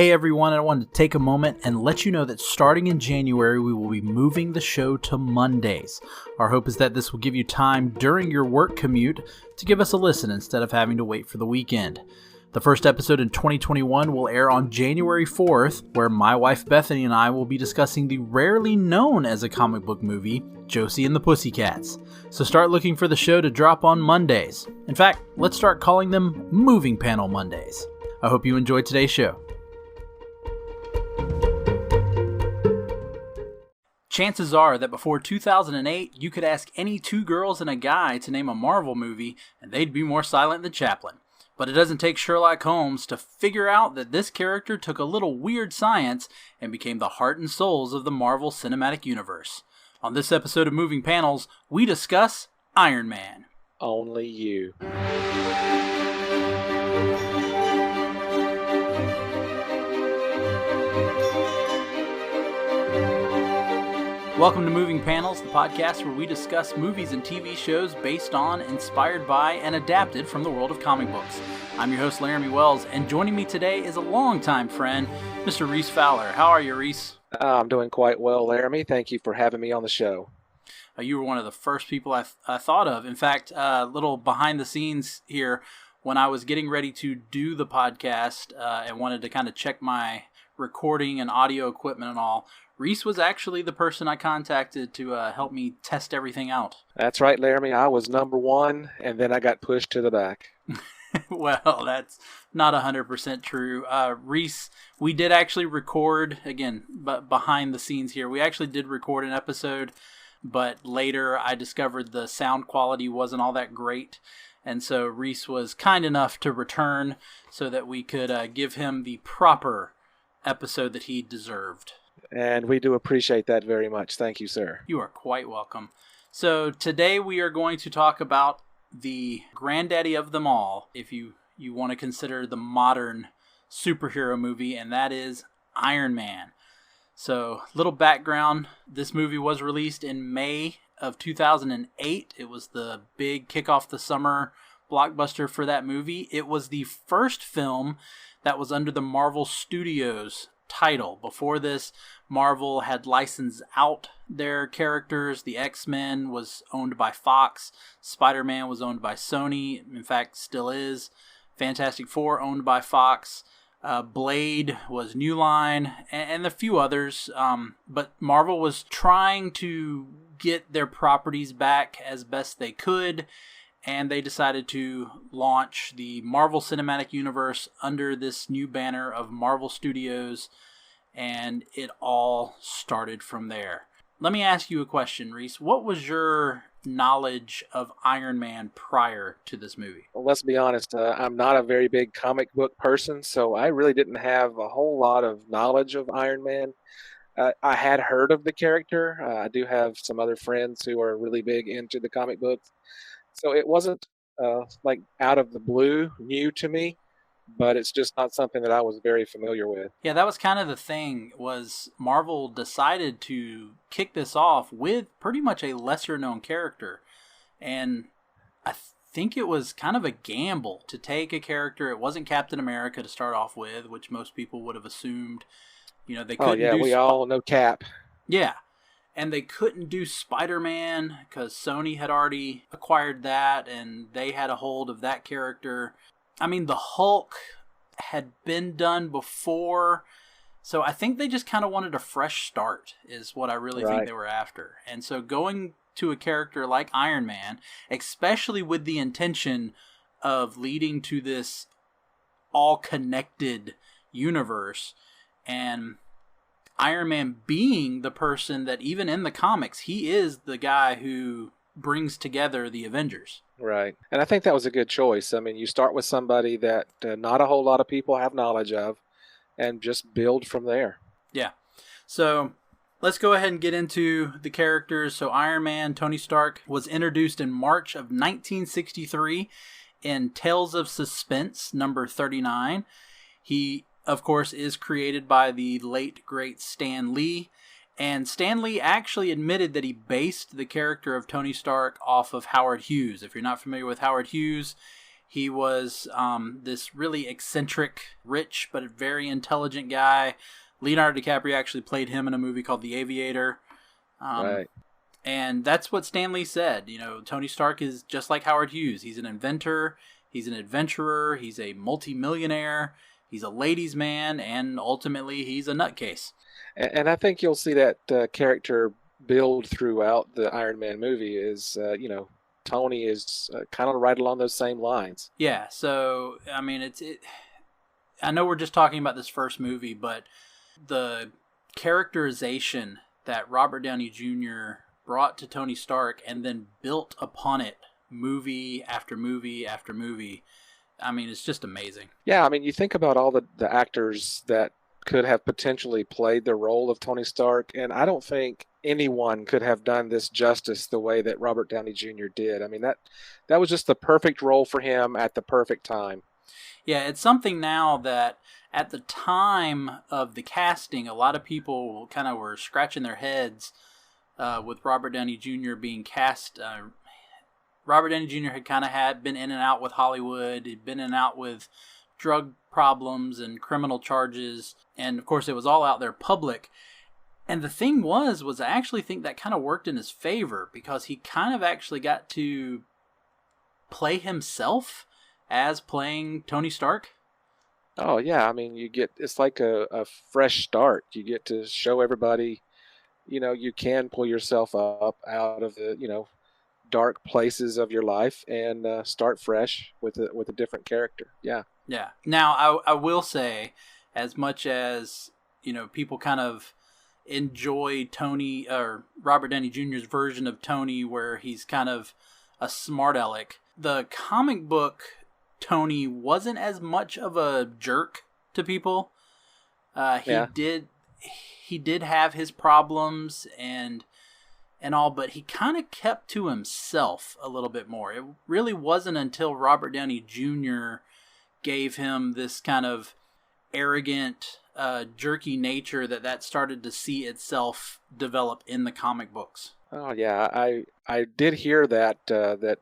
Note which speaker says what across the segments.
Speaker 1: Hey everyone, I wanted to take a moment and let you know that starting in January, we will be moving the show to Mondays. Our hope is that this will give you time during your work commute to give us a listen instead of having to wait for the weekend. The first episode in 2021 will air on January 4th, where my wife Bethany and I will be discussing the rarely known as a comic book movie, Josie and the Pussycats. So start looking for the show to drop on Mondays. In fact, let's start calling them Moving Panel Mondays. I hope you enjoyed today's show. Chances are that before 2008, you could ask any two girls and a guy to name a Marvel movie, and they'd be more silent than Chaplin. But it doesn't take Sherlock Holmes to figure out that this character took a little weird science and became the heart and souls of the Marvel Cinematic Universe. On this episode of Moving Panels, we discuss Iron Man.
Speaker 2: Only you.
Speaker 1: Welcome to Moving Panels, the podcast where we discuss movies and TV shows based on, inspired by, and adapted from the world of comic books. I'm your host, Laramy Wells, and joining me today is a longtime friend, Mr. Reece Fowler. How are you, Reece?
Speaker 2: I'm doing quite well, Laramy. Thank you for having me on the show.
Speaker 1: You were one of the first people I thought of. In fact, a little behind the scenes here, when I was getting ready to do the podcast and wanted to kind of check my recording and audio equipment and all, Reece was actually the person I contacted to help me test everything out.
Speaker 2: That's right, Laramy. I was number one, and then I got pushed to the back.
Speaker 1: Well, that's not 100% true. Reece, we did actually record, again, but behind the scenes here, we actually did record an episode, but later I discovered the sound quality wasn't all that great. And so Reece was kind enough to return so that we could give him the proper episode that he deserved.
Speaker 2: And we do appreciate that very much. Thank you, sir.
Speaker 1: You are quite welcome. So today we are going to talk about the granddaddy of them all, if you want to consider the modern superhero movie, and that is Iron Man. So, little background, this movie was released in May of 2008. It was the big kick-off the summer blockbuster for that movie. It was the first film that was under the Marvel Studios title. Before this, Marvel had licensed out their characters. The X-Men was owned by Fox. Spider-Man was owned by Sony. In fact, still is. Fantastic Four owned by Fox. Blade was New Line, and a few others. But Marvel was trying to get their properties back as best they could, and they decided to launch the Marvel Cinematic Universe under this new banner of Marvel Studios, and it all started from there. Let me ask you a question, Reece. What was your knowledge of Iron Man prior to this movie?
Speaker 2: Well, let's be honest. I'm not a very big comic book person, so I really didn't have a whole lot of knowledge of Iron Man. I had heard of the character. I do have some other friends who are really big into the comic books. So it wasn't like out of the blue new to me, but it's just not something that I was very familiar with.
Speaker 1: Yeah, that was kind of the thing, was Marvel decided to kick this off with pretty much a lesser known character. And I think it was kind of a gamble to take a character. It wasn't Captain America to start off with, which most people would have assumed. You know, they couldn't do...
Speaker 2: Oh yeah, we all know Cap.
Speaker 1: Yeah. And they couldn't do Spider-Man because Sony had already acquired that and they had a hold of that character. I mean, the Hulk had been done before, so I think they just kind of wanted a fresh start is what I really think they were after. And so going to a character like Iron Man, especially with the intention of leading to this all-connected universe, and Iron Man being the person that, even in the comics, he is the guy who brings together the Avengers.
Speaker 2: Right. And I think that was a good choice. I mean, you start with somebody that not a whole lot of people have knowledge of and just build from there.
Speaker 1: Yeah. So let's go ahead and get into the characters. So Iron Man, Tony Stark, was introduced in March of 1963 in Tales of Suspense, number 39. He, of course, is created by the late, great Stan Lee. And Stan Lee actually admitted that he based the character of Tony Stark off of Howard Hughes. If you're not familiar with Howard Hughes, He was this really eccentric, rich, but very intelligent guy. Leonardo DiCaprio actually played him in a movie called The Aviator.
Speaker 2: Right.
Speaker 1: And that's what Stan Lee said. You know, Tony Stark is just like Howard Hughes. He's an inventor, he's an adventurer, he's a multimillionaire, he's a ladies' man, and ultimately he's a nutcase.
Speaker 2: And I think you'll see that character build throughout the Iron Man movie is, Tony is kind of right along those same lines.
Speaker 1: Yeah, so, I mean, I know we're just talking about this first movie, but the characterization that Robert Downey Jr. brought to Tony Stark and then built upon it movie after movie after movie, I mean, it's just amazing.
Speaker 2: Yeah, I mean, you think about all the actors that could have potentially played the role of Tony Stark, and I don't think anyone could have done this justice the way that Robert Downey Jr. did. I mean, that was just the perfect role for him at the perfect time.
Speaker 1: Yeah, it's something now that at the time of the casting, a lot of people kind of were scratching their heads with Robert Downey Jr. being cast. Robert Downey Jr. had kind of been in and out with Hollywood. He'd been in and out with drug problems and criminal charges. And, of course, it was all out there public. And the thing was I actually think that kind of worked in his favor because he kind of actually got to play himself as playing Tony Stark.
Speaker 2: Oh yeah, I mean, it's like a fresh start. You get to show everybody, you can pull yourself up out of the, dark places of your life and start fresh with a different character. Yeah.
Speaker 1: Yeah. Now, I will say, as much as, people kind of enjoy Tony or Robert Downey Jr.'s version of Tony where he's kind of a smart aleck, the comic book Tony wasn't as much of a jerk to people. He did have his problems and all, but he kind of kept to himself a little bit more. It really wasn't until Robert Downey Jr. gave him this kind of arrogant, jerky nature that started to see itself develop in the comic books.
Speaker 2: Oh yeah, I did hear that that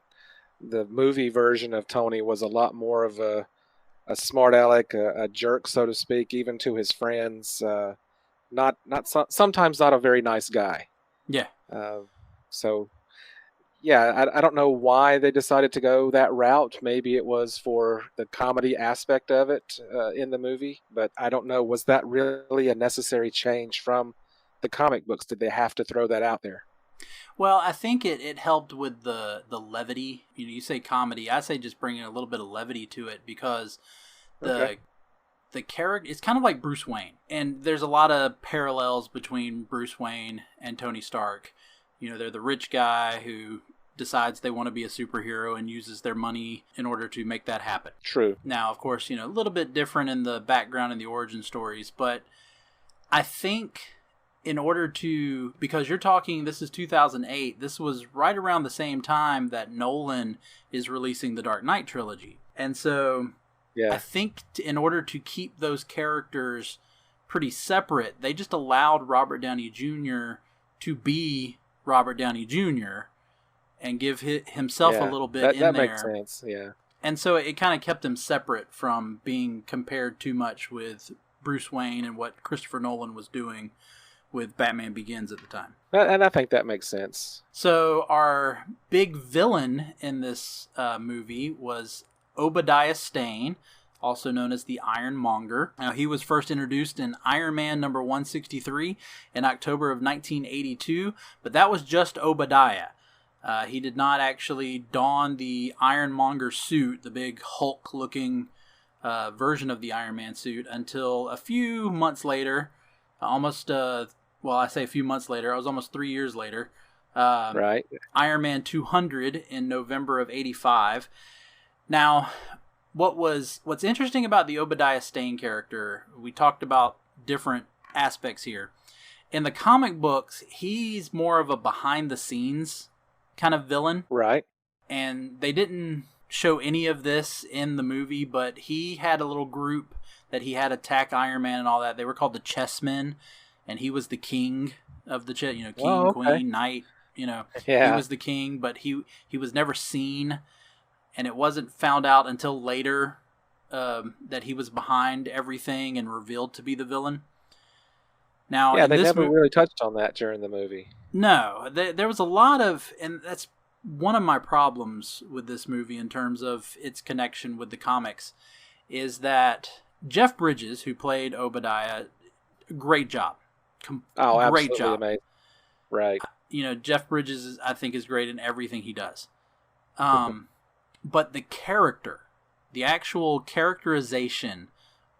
Speaker 2: the movie version of Tony was a lot more of a smart aleck, a jerk, so to speak, even to his friends. Sometimes not a very nice guy.
Speaker 1: Yeah.
Speaker 2: So, yeah, I don't know why they decided to go that route. Maybe it was for the comedy aspect of it in the movie, but I don't know. Was that really a necessary change from the comic books? Did they have to throw that out there?
Speaker 1: Well, I think it helped with the levity. You say comedy. I say just bringing a little bit of levity to it because the character, it's kind of like Bruce Wayne. And there's a lot of parallels between Bruce Wayne and Tony Stark. They're the rich guy who decides they want to be a superhero and uses their money in order to make that happen.
Speaker 2: True.
Speaker 1: Now, of course, a little bit different in the background and the origin stories, but I think in order to, because you're talking, this is 2008, this was right around the same time that Nolan is releasing the Dark Knight trilogy. And so yeah. I think in order to keep those characters pretty separate, they just allowed Robert Downey Jr. to be Robert Downey Jr. and give himself a little bit in there. That
Speaker 2: makes sense, yeah.
Speaker 1: And so it kind of kept him separate from being compared too much with Bruce Wayne and what Christopher Nolan was doing with Batman Begins at the time.
Speaker 2: And I think that makes sense.
Speaker 1: So our big villain in this movie was Obadiah Stane, also known as the Ironmonger. Now, he was first introduced in Iron Man number 163 in October of 1982, but that was just Obadiah. He did not actually don the Ironmonger suit, the big Hulk-looking version of the Iron Man suit, until a few months later, I say a few months later, it was almost 3 years later.
Speaker 2: Right.
Speaker 1: Iron Man 200 in November of 85. Now, what's interesting about the Obadiah Stane character, we talked about different aspects here. In the comic books, he's more of a behind-the-scenes kind of villain.
Speaker 2: Right.
Speaker 1: And they didn't show any of this in the movie, but he had a little group that he had attack Iron Man and all that. They were called the Chessmen, and he was the king of the chess, king, queen, knight, he was the king, but he was never seen. and it wasn't found out until later that he was behind everything and revealed to be the villain. Now,
Speaker 2: Yeah, they never really touched on that during the movie.
Speaker 1: No, there was a lot of, and that's one of my problems with this movie in terms of its connection with the comics, is that Jeff Bridges, who played Obadiah, great job. Great job.
Speaker 2: Amazing. Right.
Speaker 1: Jeff Bridges, I think, is great in everything he does. But the character, the actual characterization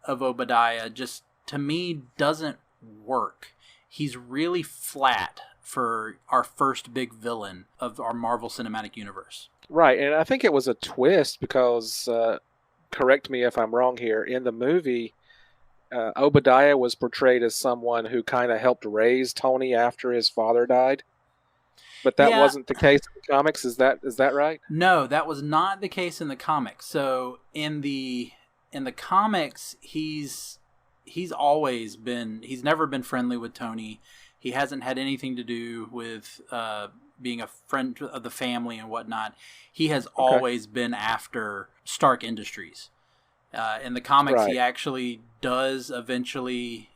Speaker 1: of Obadiah just, to me, doesn't work. He's really flat for our first big villain of our Marvel Cinematic Universe.
Speaker 2: Right, and I think it was a twist because, correct me if I'm wrong here, in the movie, Obadiah was portrayed as someone who kind of helped raise Tony after his father died. But that wasn't the case in the comics. Is that right?
Speaker 1: No, that was not the case in the comics. So in the comics, he's never been friendly with Tony. He hasn't had anything to do with being a friend of the family and whatnot. He has always been after Stark Industries. In the comics, He actually does eventually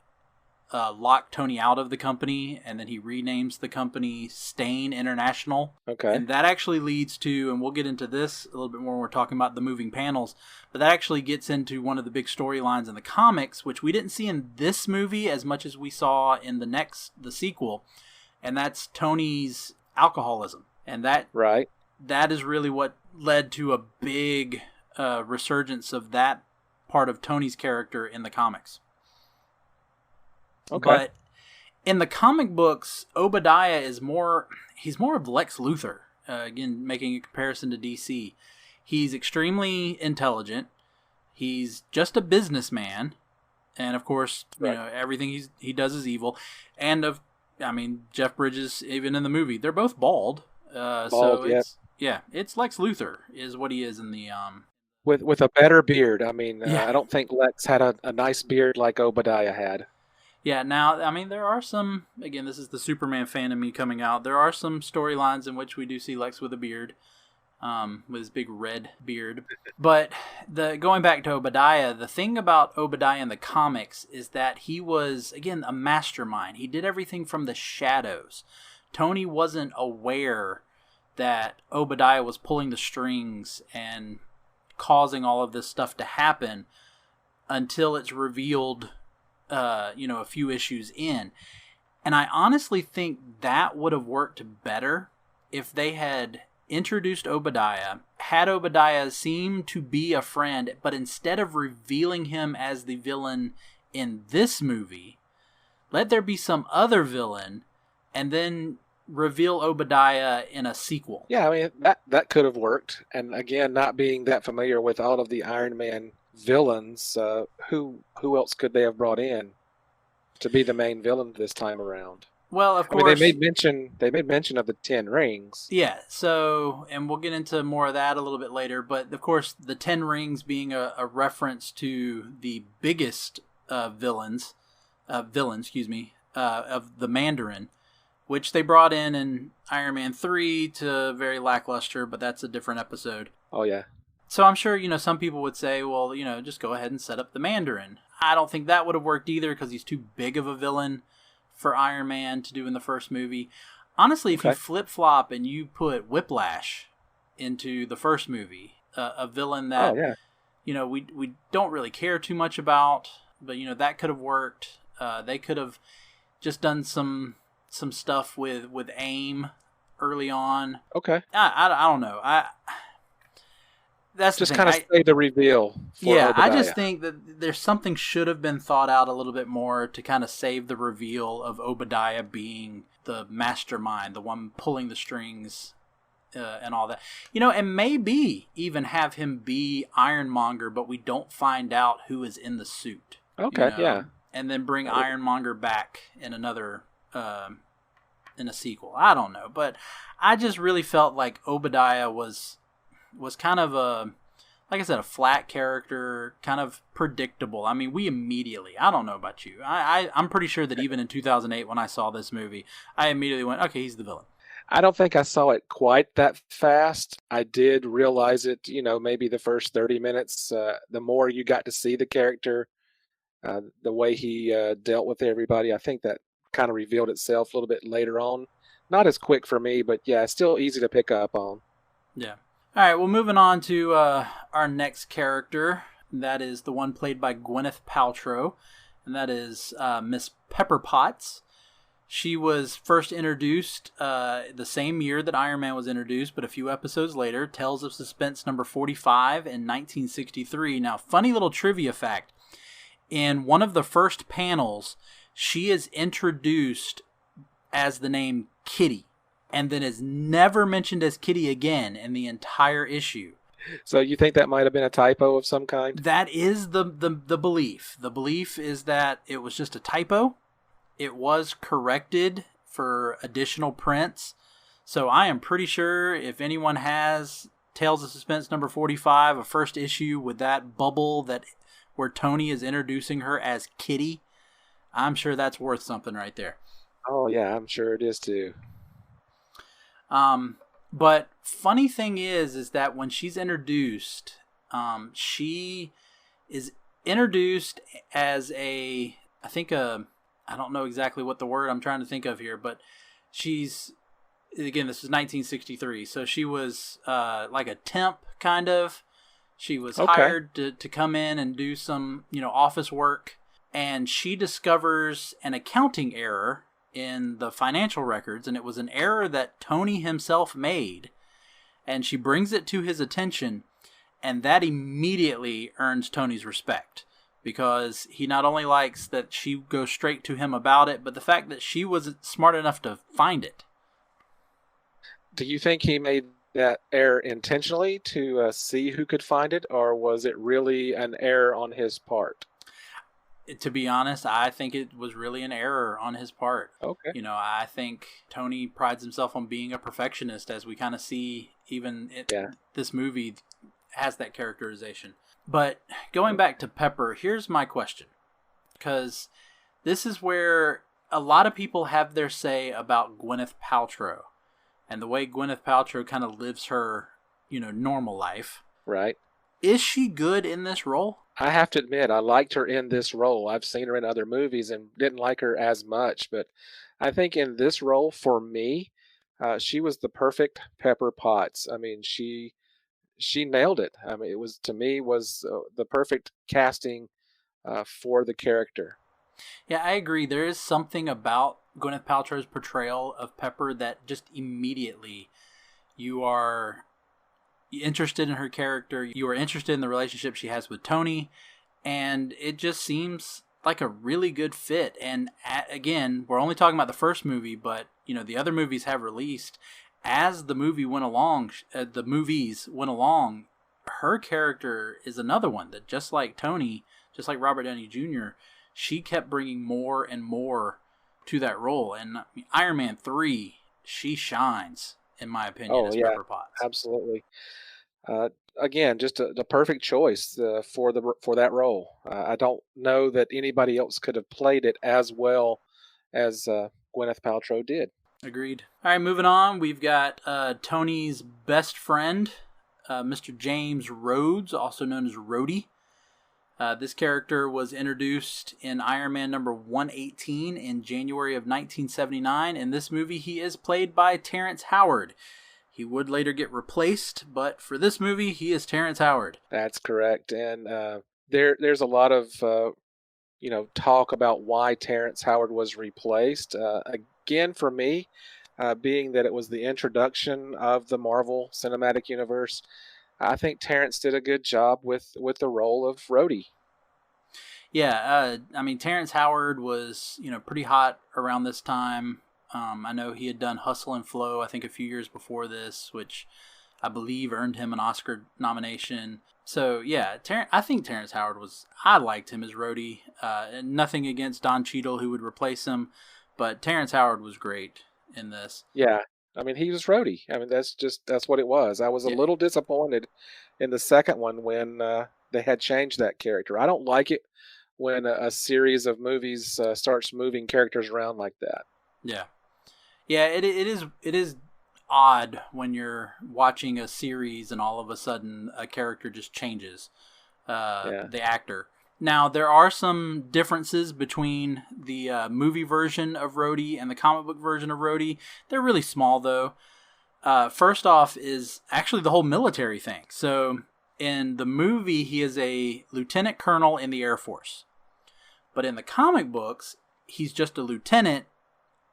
Speaker 1: lock Tony out of the company, and then he renames the company Stane International.
Speaker 2: Okay.
Speaker 1: And that actually leads to, and we'll get into this a little bit more when we're talking about the moving panels, but that actually gets into one of the big storylines in the comics, which we didn't see in this movie as much as we saw in the sequel, and that's Tony's alcoholism. And that is really what led to a big resurgence of that part of Tony's character in the comics.
Speaker 2: Okay.
Speaker 1: But in the comic books, Obadiah is he's more of Lex Luthor. Again, making a comparison to DC. He's extremely intelligent. He's just a businessman. And of course, everything he does is evil. And Jeff Bridges, even in the movie, they're both bald. It's Lex Luthor is what he is in the
Speaker 2: with a better beard. I don't think Lex had a nice beard like Obadiah had.
Speaker 1: Yeah, now, there are some, again, this is the Superman fan in me coming out, there are some storylines in which we do see Lex with a beard, with his big red beard. But going back to Obadiah, the thing about Obadiah in the comics is that he was, again, a mastermind. He did everything from the shadows. Tony wasn't aware that Obadiah was pulling the strings and causing all of this stuff to happen until it's revealed a few issues in. And I honestly think that would have worked better if they had introduced Obadiah, had Obadiah seem to be a friend, but instead of revealing him as the villain in this movie, let there be some other villain, and then reveal Obadiah in a sequel.
Speaker 2: Yeah, that could have worked. And again, not being that familiar with all of the Iron Man villains, who else could they have brought in to be the main villain this time around?
Speaker 1: Well, of course,
Speaker 2: they made mention of the 10 rings.
Speaker 1: Yeah, so, and we'll get into more of that a little bit later, but of course the 10 rings being a reference to the biggest villain, of the Mandarin, which they brought in Iron Man 3 to very lackluster, but that's a different episode.
Speaker 2: Oh yeah.
Speaker 1: So I'm sure, some people would say, well, just go ahead and set up the Mandarin. I don't think that would have worked either because he's too big of a villain for Iron Man to do in the first movie. Honestly, if you flip-flop and you put Whiplash into the first movie, a villain that, we don't really care too much about, but, that could have worked. They could have just done some stuff with AIM early on.
Speaker 2: Okay.
Speaker 1: I don't know. That's
Speaker 2: just kind of say the reveal.
Speaker 1: Yeah, Obadiah. I just think that there's something should have been thought out a little bit more to kind of save the reveal of Obadiah being the mastermind, the one pulling the strings, and all that. And maybe even have him be Ironmonger, but we don't find out who is in the suit.
Speaker 2: Okay, yeah.
Speaker 1: And then bring Ironmonger back in another, in a sequel. I don't know, but I just really felt like Obadiah was kind of like I said, a flat character, kind of predictable. We immediately, I don't know about you, I'm pretty sure that even in 2008 when I saw this movie, I immediately went, okay, he's the villain.
Speaker 2: I don't think I saw it quite that fast. I did realize it, maybe the first 30 minutes. The more you got to see the character, the way he dealt with everybody, I think that kind of revealed itself a little bit later on. Not as quick for me, but yeah, still easy to pick up on.
Speaker 1: Yeah. All right, well, moving on to our next character. That is the one played by Gwyneth Paltrow, and that is Miss Pepper Potts. She was first introduced the same year that Iron Man was introduced, but a few episodes later, Tales of Suspense number 45 in 1963. Now, funny little trivia fact. In one of the first panels, she is introduced as the name Kitty, and then is never mentioned as Kitty again in the entire issue.
Speaker 2: So you think that might have been a typo of some kind?
Speaker 1: That is the belief. The belief is that it was just a typo. It was corrected for additional prints. So I am pretty sure if anyone has Tales of Suspense number 45, a first issue with that bubble where Tony is introducing her as Kitty, I'm sure that's worth something right there.
Speaker 2: Oh yeah, I'm sure it is too.
Speaker 1: But funny thing is that when she's introduced, she is introduced as I don't know exactly what the word I'm trying to think of here, but again, this is 1963, so she was like a temp, kind of. She was hired to come in and do some, office work, and she discovers an accounting error in the financial records, and it was an error that Tony himself made, and she brings it to his attention, and that immediately earns Tony's respect, because he not only likes that she goes straight to him about it, but the fact that she was smart enough to find it.
Speaker 2: Do you think he made that error intentionally to see who could find it, or was it really an error on his part?
Speaker 1: To be honest, I think it was really an error on his part.
Speaker 2: Okay.
Speaker 1: I think Tony prides himself on being a perfectionist, as we kind of see even this movie has that characterization. But going back to Pepper, here's my question. Because this is where a lot of people have their say about Gwyneth Paltrow and the way Gwyneth Paltrow kind of lives her, normal life.
Speaker 2: Right.
Speaker 1: Is she good in this role?
Speaker 2: I have to admit, I liked her in this role. I've seen her in other movies and didn't like her as much, but I think in this role, for me, she was the perfect Pepper Potts. I mean, she nailed it. I mean, it was, to me, was the perfect casting for the character.
Speaker 1: Yeah, I agree. There is something about Gwyneth Paltrow's portrayal of Pepper that just immediately you are interested in her character. You are interested in the relationship she has with Tony, and it just seems like a really good fit. And again, we're only talking about the first movie, but the other movies have released. As the movies went along, her character is another one that, just like Tony, just like Robert Downey Jr., she kept bringing more and more to that role. And Iron Man 3, she shines, in my opinion, as Pepper Potts.
Speaker 2: Absolutely. Again, just the perfect choice for that role. I don't know that anybody else could have played it as well as Gwyneth Paltrow did.
Speaker 1: Agreed. All right, moving on. We've got Tony's best friend, Mr. James Rhodes, also known as Rhodey. This character was introduced in Iron Man number 118 in January of 1979. In this movie, he is played by Terrence Howard. He would later get replaced, but for this movie, he is Terrence Howard.
Speaker 2: That's correct. And there's a lot of talk about why Terrence Howard was replaced. Again, for me, being that it was the introduction of the Marvel Cinematic Universe, I think Terrence did a good job with the role of Rhodey.
Speaker 1: Yeah, Terrence Howard was pretty hot around this time. I know he had done Hustle and Flow, I think, a few years before this, which I believe earned him an Oscar nomination. So, yeah, I think Terrence Howard I liked him as Rhodey. Nothing against Don Cheadle, who would replace him, but Terrence Howard was great in this.
Speaker 2: Yeah, he was Rhodey. That's what it was. I was a little disappointed in the second one when they had changed that character. I don't like it when a series of movies starts moving characters around like that.
Speaker 1: Yeah. Yeah, it is odd when you're watching a series and all of a sudden a character just changes, the actor. Now, there are some differences between the movie version of Rhodey and the comic book version of Rhodey. They're really small, though. First off is actually the whole military thing. So in the movie, he is a lieutenant colonel in the Air Force. But in the comic books, he's just a lieutenant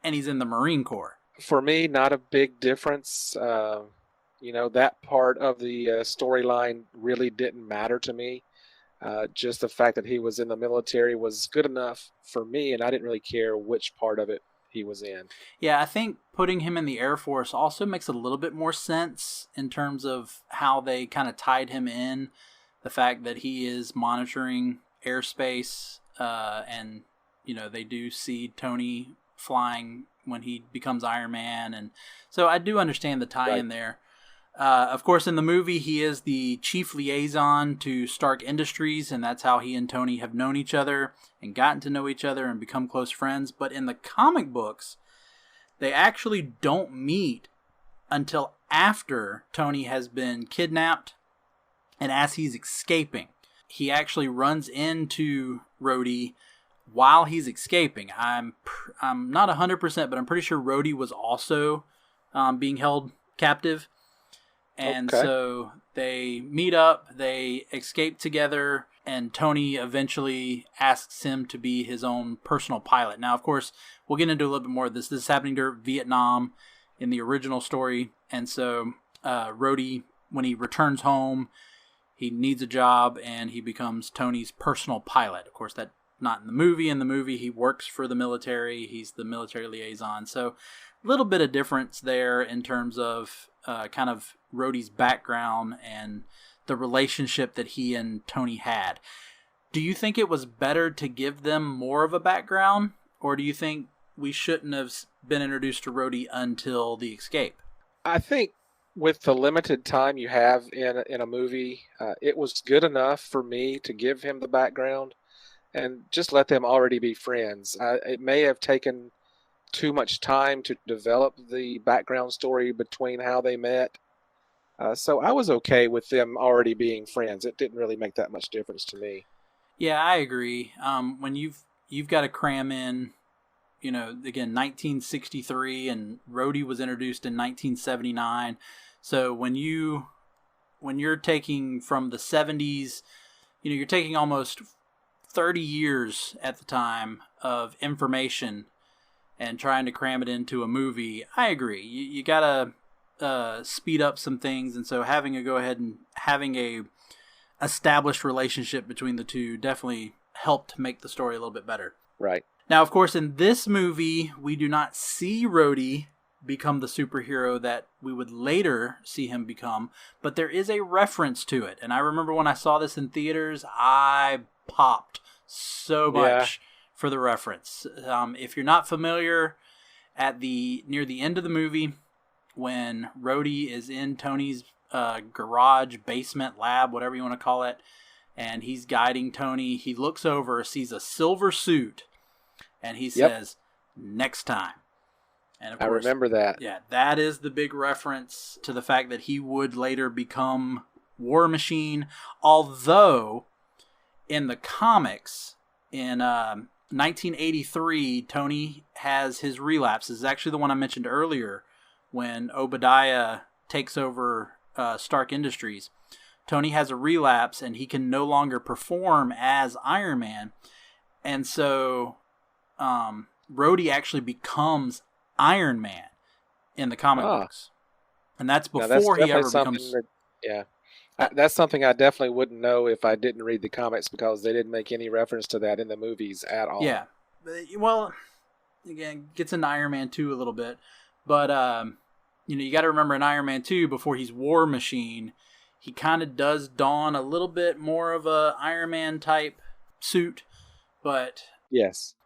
Speaker 1: and he's in the Marine Corps.
Speaker 2: For me, not a big difference. That part of the storyline really didn't matter to me. Just the fact that he was in the military was good enough for me, and I didn't really care which part of it he was in.
Speaker 1: Yeah, I think putting him in the Air Force also makes a little bit more sense in terms of how they kind of tied him in. The fact that he is monitoring airspace, and, they do see Tony flying when he becomes Iron Man. And so I do understand the tie-in there. Of course, in the movie, he is the chief liaison to Stark Industries, and that's how he and Tony have known each other and gotten to know each other and become close friends. But in the comic books, they actually don't meet until after Tony has been kidnapped and as he's escaping. He actually runs into Rhodey while he's escaping. I'm not 100%, but I'm pretty sure Rhodey was also being held captive. And so they meet up, they escape together, and Tony eventually asks him to be his own personal pilot. Now, of course, we'll get into a little bit more of this. This is happening during Vietnam in the original story. And so Rhodey, when he returns home, he needs a job, and he becomes Tony's personal pilot. Of course, that's not in the movie. In the movie, he works for the military. He's the military liaison. So a little bit of difference there in terms of kind of Rhodey's background and the relationship that he and Tony had. Do you think it was better to give them more of a background, or do you think we shouldn't have been introduced to Rhodey until the escape?
Speaker 2: I think with the limited time you have in a movie, it was good enough for me to give him the background and just let them already be friends. It may have taken too much time to develop the background story between how they met. So I was okay with them already being friends. It didn't really make that much difference to me.
Speaker 1: Yeah, I agree. When you've got to cram in, again, 1963, and Rhodey was introduced in 1979. So when you're taking from the 70s, you're taking almost 30 years at the time of information and trying to cram it into a movie. I agree. You gotta speed up some things, and so having a established relationship between the two definitely helped make the story a little bit better.
Speaker 2: Right.
Speaker 1: Now, of course, in this movie, we do not see Rhodey become the superhero that we would later see him become, but there is a reference to it. And I remember when I saw this in theaters, I popped so much for the reference. If you're not familiar, near the end of the movie, when Rhodey is in Tony's garage, basement, lab, whatever you want to call it, and he's guiding Tony, he looks over, sees a silver suit, and he says, "Next time." And of course,
Speaker 2: I remember that.
Speaker 1: Yeah, that is the big reference to the fact that he would later become War Machine. Although, in the comics, in 1983, Tony has his relapse. This is actually the one I mentioned earlier, when Obadiah takes over Stark Industries. Tony has a relapse, and he can no longer perform as Iron Man. And so Rhodey actually becomes Iron Man in the comic books. And that's before he ever becomes...
Speaker 2: That's something I definitely wouldn't know if I didn't read the comics, because they didn't make any reference to that in the movies at all.
Speaker 1: Yeah. Well, again, gets into Iron Man 2 a little bit. But, you got to remember in Iron Man 2, before he's War Machine, he kind of does don a little bit more of a Iron Man type suit. But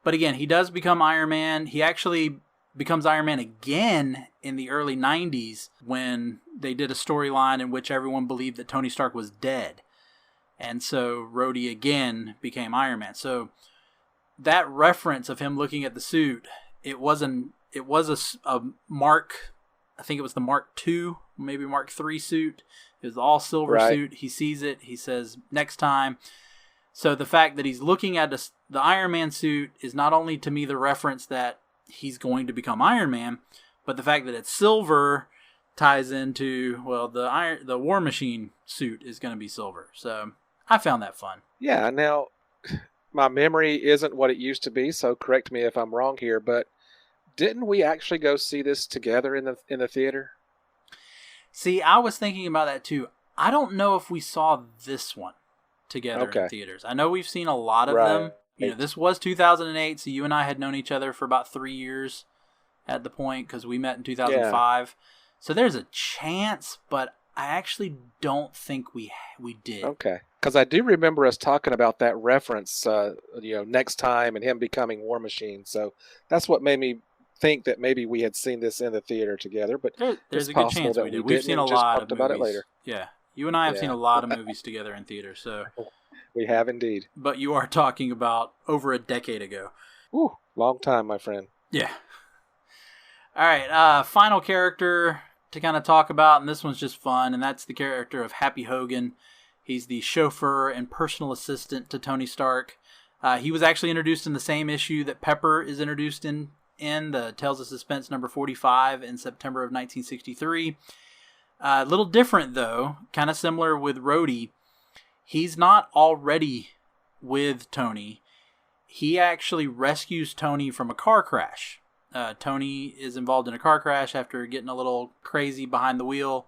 Speaker 1: again, he does become Iron Man. He actually becomes Iron Man again in the early 90s when they did a storyline in which everyone believed that Tony Stark was dead. And so Rhodey again became Iron Man. So that reference of him looking at the suit, it was a mark I think it was the Mark II, maybe Mark III suit. It was the all silver
Speaker 2: Right.
Speaker 1: suit. He sees it. He says, next time. So the fact that he's looking at the Iron Man suit is not only to me the reference that he's going to become Iron Man, but the fact that it's silver ties into, well, the War Machine suit is going to be silver. So I found that fun.
Speaker 2: Yeah. Now, my memory isn't what it used to be, so correct me if I'm wrong here, but didn't we actually go see this together in the theater?
Speaker 1: See, I was thinking about that too. I don't know if we saw this one together in
Speaker 2: Okay.
Speaker 1: theaters. I know we've seen a lot of them. You know, this was 2008, so you and I had known each other for about 3 years at the point because we met in 2005. So there's a chance, but I actually don't think we did.
Speaker 2: Okay. Because I do remember us talking about that reference, next time and him becoming War Machine. So that's what made me think that maybe we had seen this in the theater together. But
Speaker 1: there's a good chance we did. We've seen a lot of movies.
Speaker 2: About it later.
Speaker 1: Yeah. You and I have seen a lot of movies together in theater. So
Speaker 2: we have indeed.
Speaker 1: But you are talking about over a decade ago.
Speaker 2: Ooh, long time, my friend.
Speaker 1: Yeah. All right. Final character to kind of talk about, and this one's just fun, and that's the character of Happy Hogan. He's the chauffeur and personal assistant to Tony Stark. He was actually introduced in the same issue that Pepper is introduced in the Tales of Suspense number 45 in September of 1963. A little different, though, kind of similar with Rhodey. He's not already with Tony. He actually rescues Tony from a car crash. Tony is involved in a car crash after getting a little crazy behind the wheel,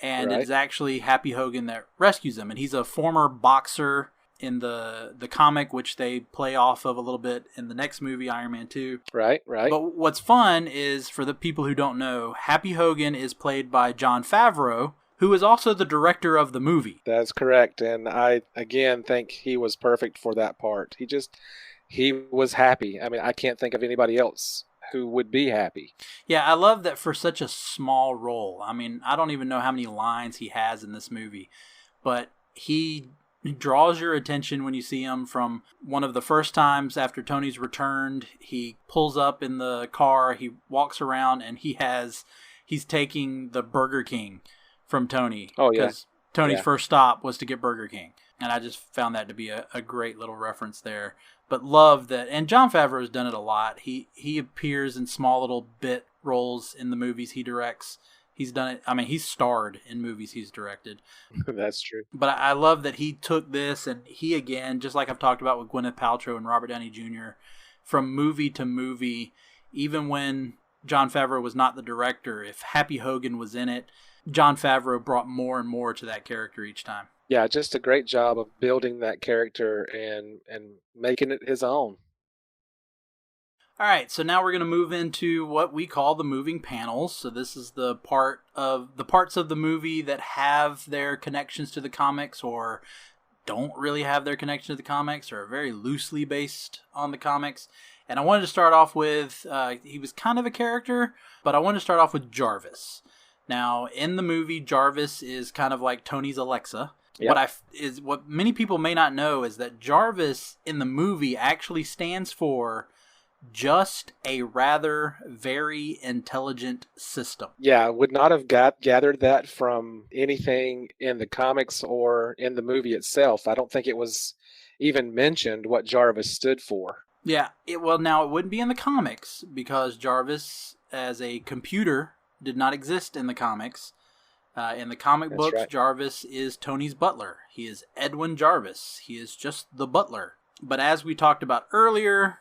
Speaker 1: and it's actually Happy Hogan that rescues him. And he's a former boxer in the comic, which they play off of a little bit in the next movie, Iron Man 2.
Speaker 2: Right.
Speaker 1: But what's fun is, for the people who don't know, Happy Hogan is played by Jon Favreau, who is also the director of the movie.
Speaker 2: That's correct. And I, again, think he was perfect for that part. He was happy. I mean, I can't think of anybody else who would be happy.
Speaker 1: Yeah, I love that for such a small role. I mean, I don't even know how many lines he has in this movie, but he draws your attention when you see him. From one of the first times after Tony's returned, he pulls up in the car, he walks around, and he's taking the Burger King from Tony.
Speaker 2: Oh, yeah.
Speaker 1: Because Tony's first stop was to get Burger King. And I just found that to be a great little reference there. But love that. And Jon Favreau's done it a lot. He appears in small little bit roles in the movies he directs. He's done it. I mean, he's starred in movies he's directed.
Speaker 2: That's true.
Speaker 1: But I love that he took this, and he, again, just like I've talked about with Gwyneth Paltrow and Robert Downey Jr., from movie to movie, even when Jon Favreau was not the director, if Happy Hogan was in it, Jon Favreau brought more and more to that character each time.
Speaker 2: Yeah, just a great job of building that character and making it his own.
Speaker 1: All right, so now we're going to move into what we call the moving panels. So this is the parts of the movie that have their connections to the comics or don't really have their connection to the comics or are very loosely based on the comics. And I wanted to start off with, he was kind of a character, but I wanted to start off with Jarvis. Now, in the movie, Jarvis is kind of like Tony's Alexa. Yep. What many people may not know is that Jarvis in the movie actually stands for just a rather very intelligent system.
Speaker 2: Yeah, would not have gathered that from anything in the comics or in the movie itself. I don't think it was even mentioned what Jarvis stood for.
Speaker 1: Yeah, now it wouldn't be in the comics because Jarvis as a computer did not exist in the comics. In the comic books, right. Jarvis is Tony's butler. He is Edwin Jarvis. He is just the butler. But as we talked about earlier,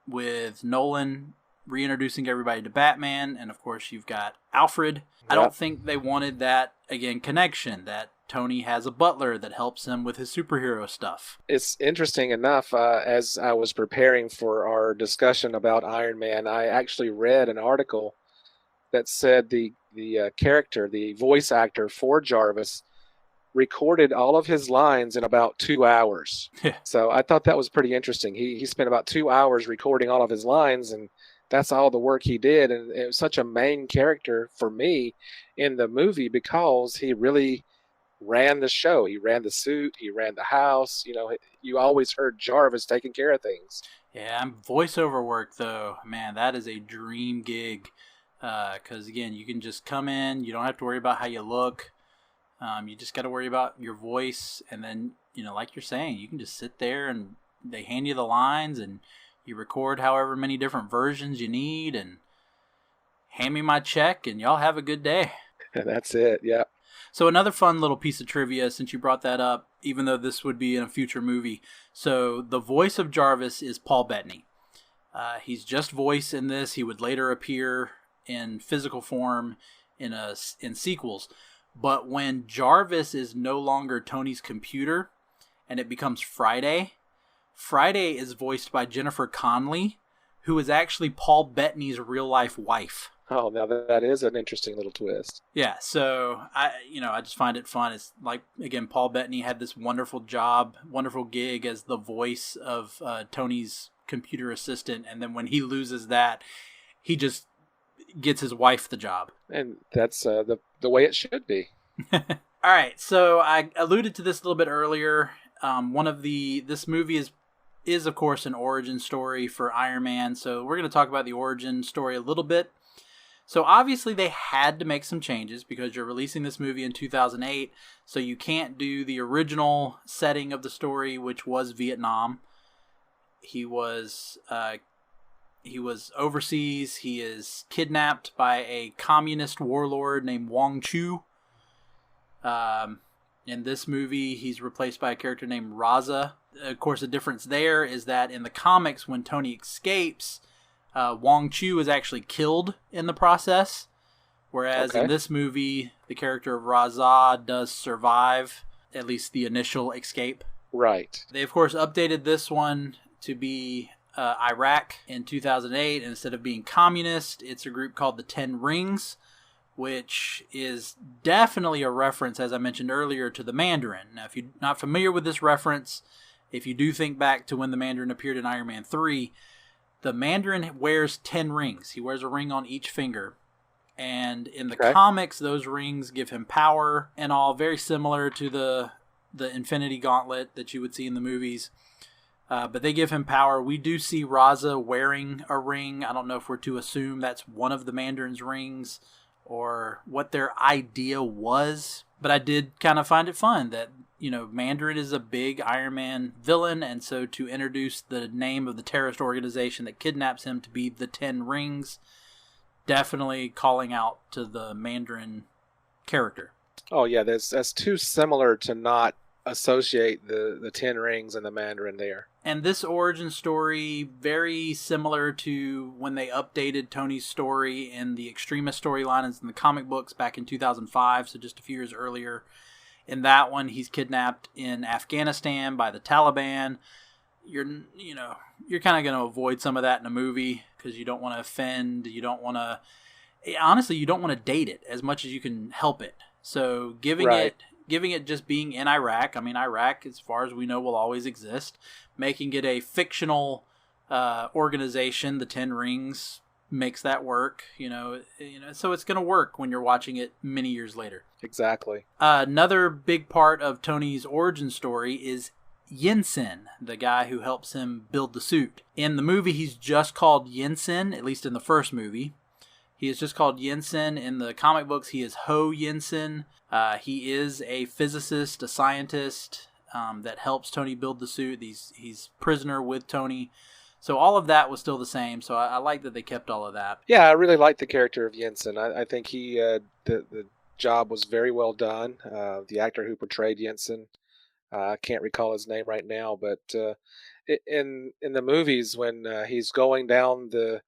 Speaker 1: with Nolan reintroducing everybody to Batman, and of course you've got Alfred, yep. I don't think they wanted that, again, connection, that Tony has a butler that helps him with his superhero stuff.
Speaker 2: It's interesting enough, as I was preparing for our discussion about Iron Man, I actually read an article that said the character, the voice actor for Jarvis, recorded all of his lines in about 2 hours. So I thought that was pretty interesting. He spent about 2 hours recording all of his lines, and that's all the work he did. And it was such a main character for me in the movie because he really ran the show. He ran the suit. He ran the house. You know, you always heard Jarvis taking care of things.
Speaker 1: Yeah, voiceover work, though, man, that is a dream gig. Because, again, you can just come in. You don't have to worry about how you look. You just got to worry about your voice. And then, like you're saying, you can just sit there and they hand you the lines and you record however many different versions you need and hand me my check and y'all have a good day.
Speaker 2: And that's it, yeah.
Speaker 1: So another fun little piece of trivia, since you brought that up, even though this would be in a future movie. So the voice of Jarvis is Paul Bettany. He's just voice in this. He would later appear in physical form in sequels. But when Jarvis is no longer Tony's computer and it becomes Friday is voiced by Jennifer Connelly, who is actually Paul Bettany's real-life wife.
Speaker 2: Oh, now that is an interesting little twist.
Speaker 1: Yeah, so I just find it fun. It's like, again, Paul Bettany had this wonderful gig as the voice of Tony's computer assistant, and then when he loses that, he just gets his wife the job.
Speaker 2: And that's the way it should be.
Speaker 1: All right, so I alluded to this a little bit earlier. This movie is of course an origin story for Iron Man, so we're going to talk about the origin story a little bit. So obviously they had to make some changes because you're releasing this movie in 2008, so you can't do the original setting of the story, which was Vietnam. He was overseas. He is kidnapped by a communist warlord named Wong Chu. In this movie, he's replaced by a character named Raza. Of course, the difference there is that in the comics, when Tony escapes, Wong Chu is actually killed in the process, whereas in this movie, the character of Raza does survive, at least the initial escape.
Speaker 2: Right.
Speaker 1: They, of course, updated this one to be Iraq in 2008. And instead of being communist, it's a group called the Ten Rings, which is definitely a reference, as I mentioned earlier, to the Mandarin. Now, if you're not familiar with this reference, if you do think back to when the Mandarin appeared in Iron Man 3, the Mandarin wears 10 rings. He wears a ring on each finger. And in the comics, those rings give him power and all, very similar to the Infinity Gauntlet that you would see in the movies. But they give him power. We do see Raza wearing a ring. I don't know if we're to assume that's one of the Mandarin's rings or what their idea was. But I did kind of find it fun that, Mandarin is a big Iron Man villain. And so to introduce the name of the terrorist organization that kidnaps him to be the Ten Rings, definitely calling out to the Mandarin character.
Speaker 2: Oh, yeah, that's too similar to not associate the Ten Rings and the Mandarin there.
Speaker 1: And this origin story, very similar to when they updated Tony's story in the Extremist storylines in the comic books back in 2005, so just a few years earlier. In that one, he's kidnapped in Afghanistan by the Taliban. You're kind of going to avoid some of that in a movie because you don't want to offend. You don't want to, honestly, you don't want to date it as much as you can help it. So giving it just being in Iraq. I mean, Iraq, as far as we know, will always exist. Making it a fictional organization, the Ten Rings, makes that work. So it's going to work when you're watching it many years later.
Speaker 2: Exactly.
Speaker 1: Another big part of Tony's origin story is Yinsen, the guy who helps him build the suit. In the movie, he's just called Yinsen, at least in the first movie. He is just called Yinsen. In the comic books, he is Ho Yinsen. He is a physicist, a scientist that helps Tony build the suit. He's prisoner with Tony. So all of that was still the same. So I like that they kept all of that.
Speaker 2: Yeah, I really like the character of Yinsen. I think he the job was very well done. The actor who portrayed Yinsen, I can't recall his name right now, but in the movies when he's going down the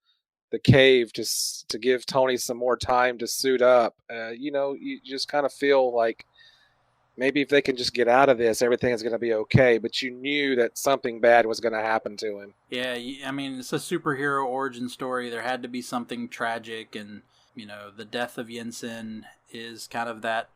Speaker 2: cave to give Tony some more time to suit up, you just kind of feel like maybe if they can just get out of this, everything is going to be okay. But you knew that something bad was going to happen to him.
Speaker 1: Yeah, I mean, it's a superhero origin story. There had to be something tragic, and the death of Yinsen is kind of that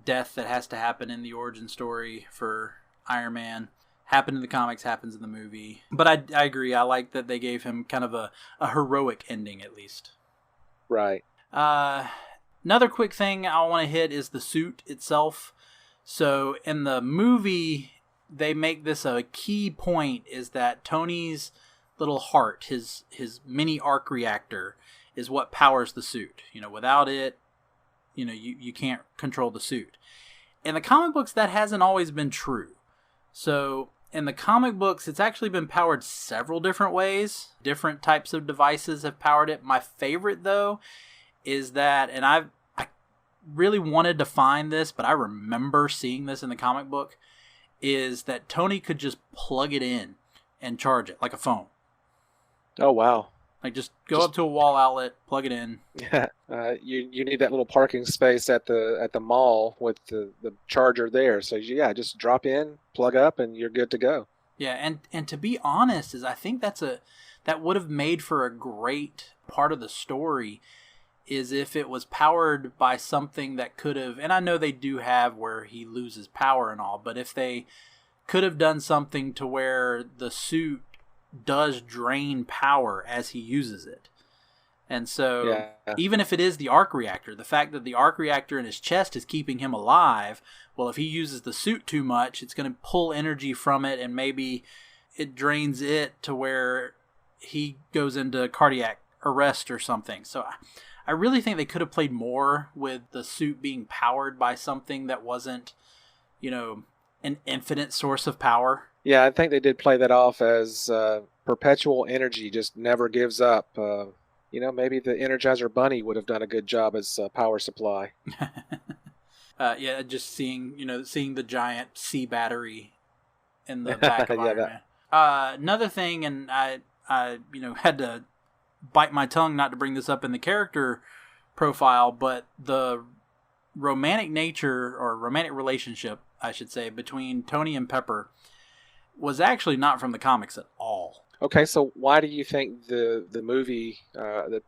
Speaker 1: death that has to happen in the origin story for Iron Man. Happened in the comics, happens in the movie. But I agree. I like that they gave him kind of a heroic ending, at least.
Speaker 2: Right.
Speaker 1: Another quick thing I want to hit is the suit itself. So in the movie, they make this a key point, is that Tony's little heart, his mini arc reactor, is what powers the suit. Without it, you can't control the suit. In the comic books, that hasn't always been true. So in the comic books, it's actually been powered several different ways. Different types of devices have powered it. My favorite, though, is that, and I really wanted to find this, but I remember seeing this in the comic book, is that Tony could just plug it in and charge it like a phone.
Speaker 2: Oh, wow.
Speaker 1: Like just go up to a wall outlet, plug it in.
Speaker 2: Yeah, you need that little parking space at the mall with the charger there. So yeah, just drop in, plug up, and you're good to go.
Speaker 1: Yeah, and to be honest, I think that would have made for a great part of the story, is if it was powered by something that could have, and I know they do have where he loses power and all, but if they could have done something to where the suit does drain power as he uses it. And so even if it is the arc reactor, the fact that the arc reactor in his chest is keeping him alive, well, if he uses the suit too much, it's going to pull energy from it, and maybe it drains it to where he goes into cardiac arrest or something. So I really think they could have played more with the suit being powered by something that wasn't, an infinite source of power.
Speaker 2: Yeah, I think they did play that off as perpetual energy, just never gives up. Maybe the Energizer Bunny would have done a good job as a power supply.
Speaker 1: Just seeing the giant C battery in the back of Iron Man. Another thing, and I had to bite my tongue not to bring this up in the character profile, but the romantic nature, or romantic relationship, I should say, between Tony and Pepper was actually not from the comics at all.
Speaker 2: Okay, so why do you think the movie, the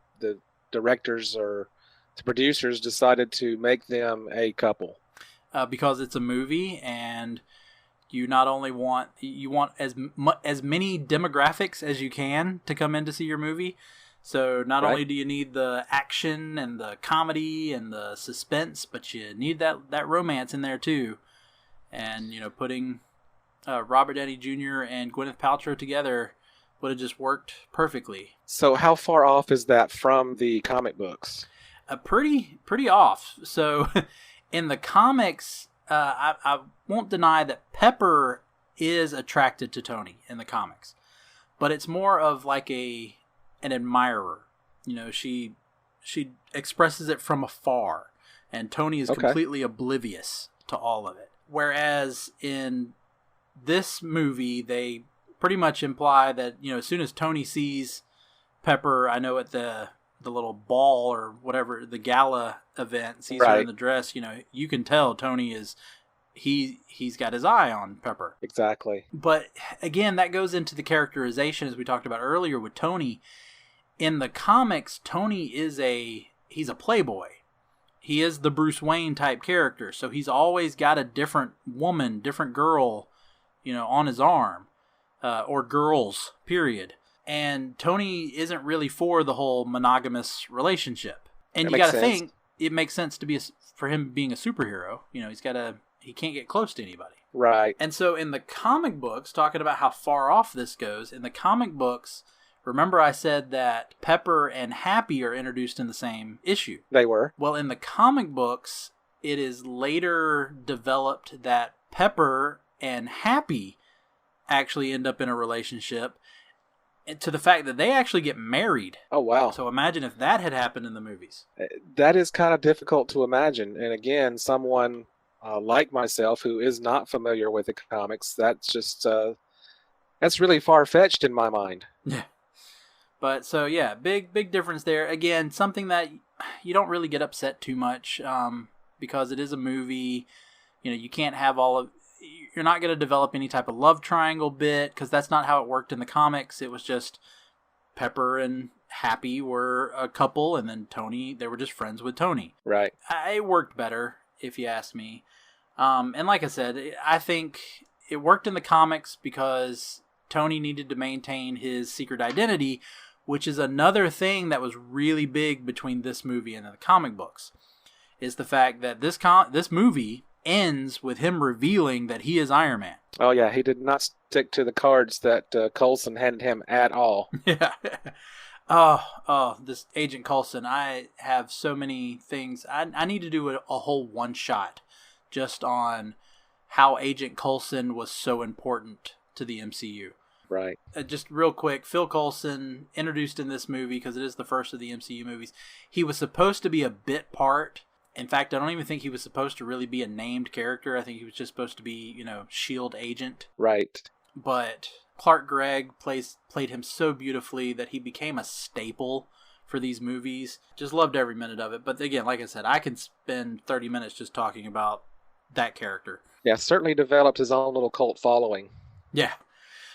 Speaker 2: directors or the producers decided to make them a couple?
Speaker 1: Because it's a movie, and you not only want as many demographics as you can to come in to see your movie. So not only do you need the action and the comedy and the suspense, but you need that romance in there too. And putting Robert Downey Jr. and Gwyneth Paltrow together would have just worked perfectly.
Speaker 2: So how far off is that from the comic books?
Speaker 1: Pretty off. So in the comics, I won't deny that Pepper is attracted to Tony in the comics, but it's more of like an admirer. She expresses it from afar, and Tony is completely oblivious to all of it. Whereas in this movie, they pretty much imply that, as soon as Tony sees Pepper, I know at the little ball or whatever, the gala event, sees her in the dress, you can tell Tony is, he's got his eye on Pepper.
Speaker 2: Exactly.
Speaker 1: But again, that goes into the characterization, as we talked about earlier with Tony. In the comics, Tony he's a playboy. He is the Bruce Wayne type character, so he's always got a different woman, different girl, on his arm, or girls, period. And Tony isn't really for the whole monogamous relationship. And you got to think it makes sense for him being a superhero. He can't get close to anybody.
Speaker 2: Right.
Speaker 1: And so in the comic books, talking about how far off this goes, in the comic books, remember I said that Pepper and Happy are introduced in the same issue.
Speaker 2: They were.
Speaker 1: Well, in the comic books, it is later developed that Pepper and Happy actually end up in a relationship, and to the fact that they actually get married.
Speaker 2: Oh, wow.
Speaker 1: So imagine if that had happened in the movies.
Speaker 2: That is kind of difficult to imagine. And again, someone like myself who is not familiar with the comics, that's really far-fetched in my mind.
Speaker 1: Yeah. But so yeah, big difference there. Again, something that you don't really get upset too much because it is a movie. You can't have you're not going to develop any type of love triangle bit, because that's not how it worked in the comics. It was just Pepper and Happy were a couple, and then Tony, they were just friends with Tony.
Speaker 2: Right.
Speaker 1: It worked better, if you ask me. And like I said, I think it worked in the comics because Tony needed to maintain his secret identity, which is another thing that was really big between this movie and the comic books, is the fact that this movie ends with him revealing that he is Iron Man.
Speaker 2: Oh yeah, he did not stick to the cards that Coulson handed him at all.
Speaker 1: Yeah. This Agent Coulson. I have so many things. I need to do a whole one shot just on how Agent Coulson was so important to the MCU.
Speaker 2: Right.
Speaker 1: Just real quick, Phil Coulson, introduced in this movie because it is the first of the MCU movies. He was supposed to be a bit part. In fact, I don't even think he was supposed to really be a named character. I think he was just supposed to be, S.H.I.E.L.D. agent.
Speaker 2: Right.
Speaker 1: But Clark Gregg played him so beautifully that he became a staple for these movies. Just loved every minute of it. But again, like I said, I can spend 30 minutes just talking about that character.
Speaker 2: Yeah, certainly developed his own little cult following.
Speaker 1: Yeah.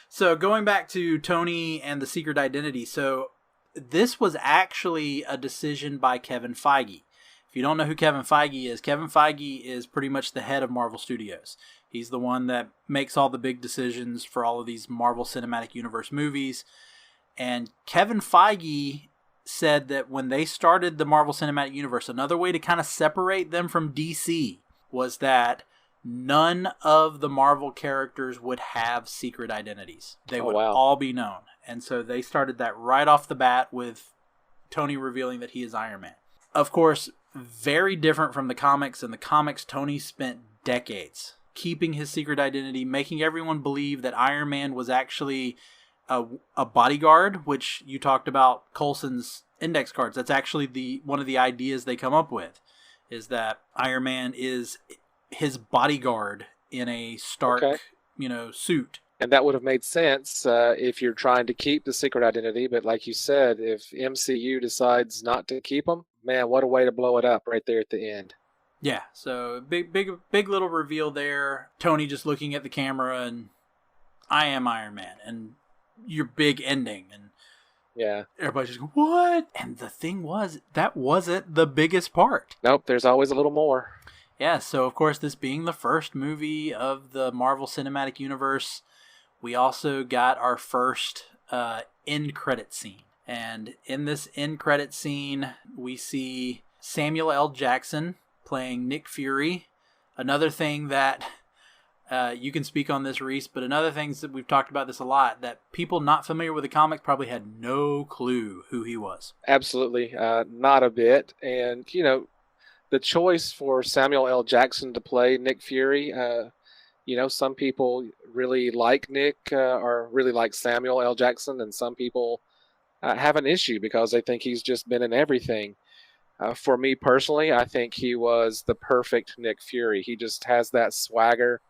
Speaker 1: So going back to Tony and the secret identity. So this was actually a decision by Kevin Feige. If you don't know who Kevin Feige is pretty much the head of Marvel Studios. He's the one that makes all the big decisions for all of these Marvel Cinematic Universe movies. And Kevin Feige said that when they started the Marvel Cinematic Universe, another way to kind of separate them from DC was that none of the Marvel characters would have secret identities. They would all be known. And so they started that right off the bat with Tony revealing that he is Iron Man. Of course, very different from the comics. In the comics, Tony spent decades keeping his secret identity, making everyone believe that Iron Man was actually a bodyguard, which you talked about Coulson's index cards. That's actually one of the ideas they come up with, is that Iron Man is his bodyguard in a Stark, suit.
Speaker 2: And that would have made sense if you're trying to keep the secret identity. But like you said, if MCU decides not to keep them, man, what a way to blow it up right there at the end.
Speaker 1: Yeah, so big little reveal there. Tony just looking at the camera and I am Iron Man, and your big ending, and
Speaker 2: yeah,
Speaker 1: everybody just go, what? And the thing was, that wasn't the biggest part.
Speaker 2: Nope, there's always a little more.
Speaker 1: Yeah, so of course, this being the first movie of the Marvel Cinematic Universe, we also got our first end credit scene. And in this end credit scene, we see Samuel L. Jackson playing Nick Fury. Another thing that you can speak on this, Reece, but another thing that we've talked about this a lot, that people not familiar with the comics probably had no clue who he was.
Speaker 2: Absolutely, not a bit. And, the choice for Samuel L. Jackson to play Nick Fury, some people really like Nick or really like Samuel L. Jackson, and some people have an issue because they think he's just been in everything. For me personally, I think he was the perfect Nick Fury. He just has that swagger.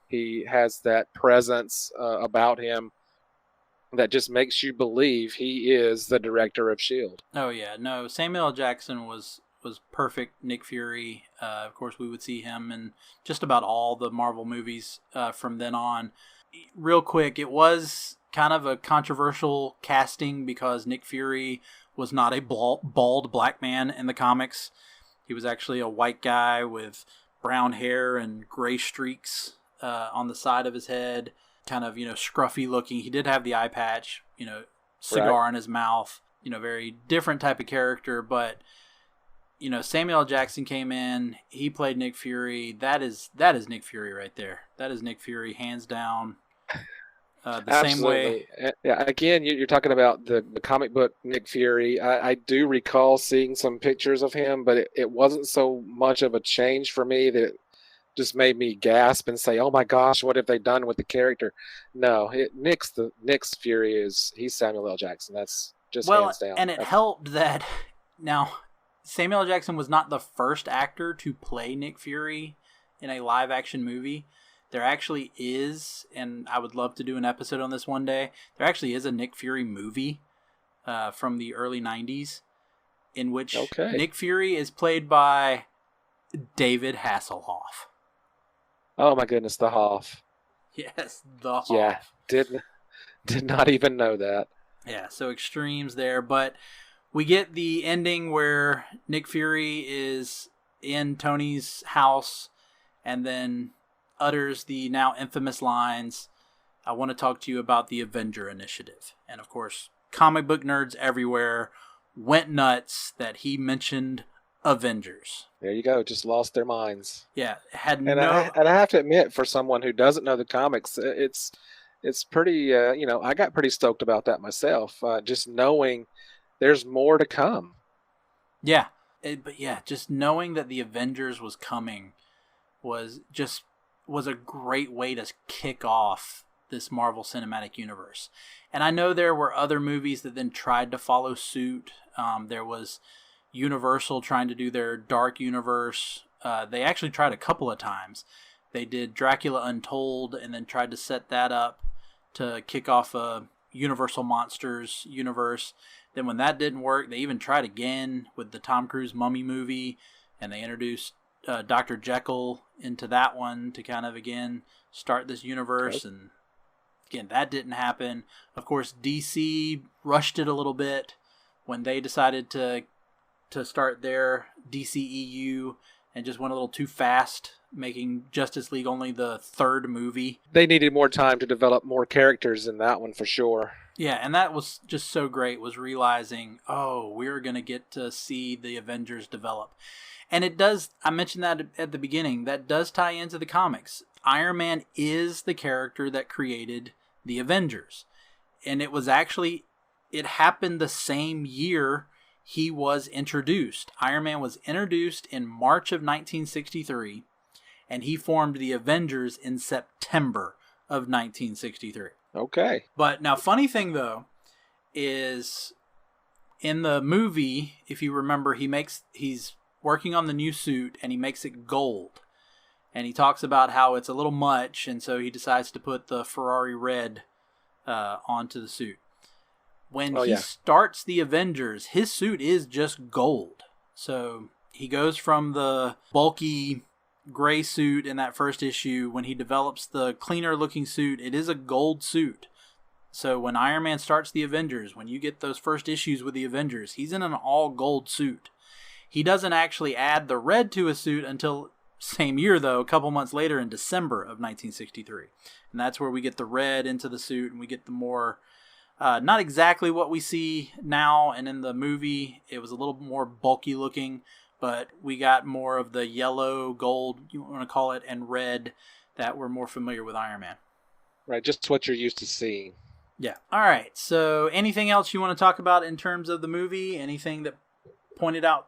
Speaker 2: He has that presence about him that just makes you believe he is the director of S.H.I.E.L.D.
Speaker 1: Oh, yeah. No, Samuel L. Jackson was perfect Nick Fury. Of course, we would see him in just about all the Marvel movies from then on. Real quick, it was kind of a controversial casting because Nick Fury was not a bald black man in the comics. He was actually a white guy with brown hair and gray streaks on the side of his head, kind of, scruffy looking. He did have the eye patch, cigar in his mouth, very different type of character, but Samuel L. Jackson came in, he played Nick Fury. That is Nick Fury right there. That is Nick Fury, hands down. Same way.
Speaker 2: Yeah, again, you're talking about the comic book Nick Fury. I do recall seeing some pictures of him, but it wasn't so much of a change for me that it just made me gasp and say, "Oh my gosh, what have they done with the character?" No, Nick's Fury he's Samuel L. Jackson. That's just hands down.
Speaker 1: And it helped that now Samuel L. Jackson was not the first actor to play Nick Fury in a live action movie. There actually is, and I would love to do an episode on this one day, there actually is a Nick Fury movie from the early 90s in which Nick Fury is played by David Hasselhoff.
Speaker 2: Oh my goodness, the Hoff.
Speaker 1: Yes, the Hoff.
Speaker 2: Yeah, did not even know that.
Speaker 1: Yeah, so extremes there, but we get the ending where Nick Fury is in Tony's house and then utters the now infamous lines, "I want to talk to you about the Avenger Initiative." And of course, comic book nerds everywhere went nuts that he mentioned Avengers.
Speaker 2: There you go, just lost their minds.
Speaker 1: Yeah, I
Speaker 2: have to admit, for someone who doesn't know the comics, it's pretty, I got pretty stoked about that myself, just knowing there's more to come.
Speaker 1: Yeah. But yeah, just knowing that the Avengers was coming was a great way to kick off this Marvel Cinematic Universe. And I know there were other movies that then tried to follow suit. There was Universal trying to do their Dark Universe. They actually tried a couple of times. They did Dracula Untold and then tried to set that up to kick off a Universal Monsters universe. Then when that didn't work, they even tried again with the Tom Cruise Mummy movie, and they introduced Dr. Jekyll into that one to kind of, again, start this universe. Okay. And again, that didn't happen. Of course, DC rushed it a little bit when they decided to start their DCEU and just went a little too fast, making Justice League only the third movie.
Speaker 2: They needed more time to develop more characters in that one for sure.
Speaker 1: Yeah, and that was just so great, was realizing, oh, we're going to get to see the Avengers develop. And it does, I mentioned that at the beginning, that does tie into the comics. Iron Man is the character that created the Avengers. And it happened the same year he was introduced. Iron Man was introduced in March of 1963, and he formed the Avengers in September of 1963.
Speaker 2: Okay.
Speaker 1: But now, funny thing though, is in the movie, if you remember, he's working on the new suit and he makes it gold. And he talks about how it's a little much, and so he decides to put the Ferrari red onto the suit. When he starts the Avengers, his suit is just gold. So he goes from the bulky gray suit in that first issue. When he develops the cleaner looking suit, it is a gold suit. So when Iron Man starts the Avengers, when you get those first issues with the Avengers, he's in an all gold suit. He doesn't actually add the red to his suit until same year, though, a couple months later in December of 1963. And that's where we get the red into the suit, and we get the more, not exactly what we see now, and in the movie it was a little more bulky looking, but we got more of the yellow, gold, you want to call it, and red that we're more familiar with Iron Man.
Speaker 2: Right, just what you're used to seeing.
Speaker 1: Yeah. All right, so anything else you want to talk about in terms of the movie? Anything that pointed out,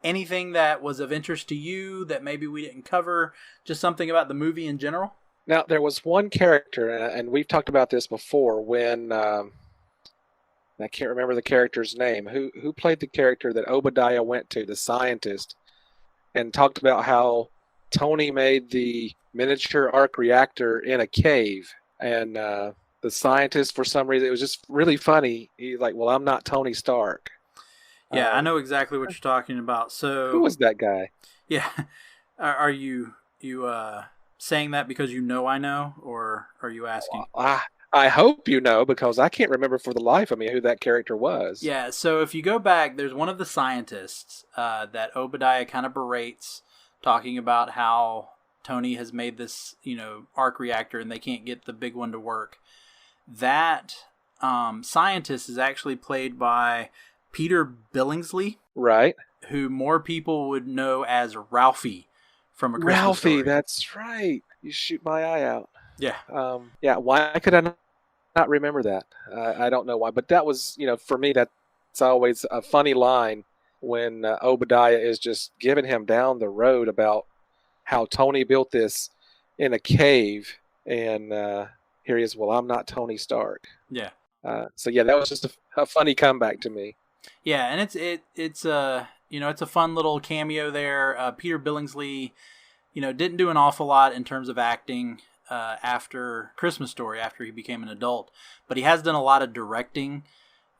Speaker 1: anything that was of interest to you that maybe we didn't cover? Just something about the movie in general?
Speaker 2: Now, there was one character, and we've talked about this before, when I can't remember the character's name. Who played the character that Obadiah went to, the scientist, and talked about how Tony made the miniature arc reactor in a cave, and the scientist, for some reason, it was just really funny. He's like, "Well, I'm not Tony Stark."
Speaker 1: Yeah, I know exactly what you're talking about. So
Speaker 2: who was that guy?
Speaker 1: Yeah, are you saying that because you know I know, or are you asking?
Speaker 2: I hope you know, because I can't remember for the life of me who that character was.
Speaker 1: Yeah, so if you go back, there's one of the scientists that Obadiah kind of berates, talking about how Tony has made this, arc reactor and they can't get the big one to work. That scientist is actually played by Peter Billingsley.
Speaker 2: Right.
Speaker 1: Who more people would know as Ralphie from A Christmas Story.
Speaker 2: Ralphie, that's right. You shoot my eye out.
Speaker 1: Yeah.
Speaker 2: Why could I not remember that? I don't know why. But that was, for me, that's always a funny line when Obadiah is just giving him down the road about how Tony built this in a cave. And here he is, well, I'm not Tony Stark.
Speaker 1: Yeah.
Speaker 2: That was just a funny comeback to me.
Speaker 1: Yeah, and it's a fun little cameo there. Peter Billingsley, didn't do an awful lot in terms of acting after Christmas Story, after he became an adult, but he has done a lot of directing.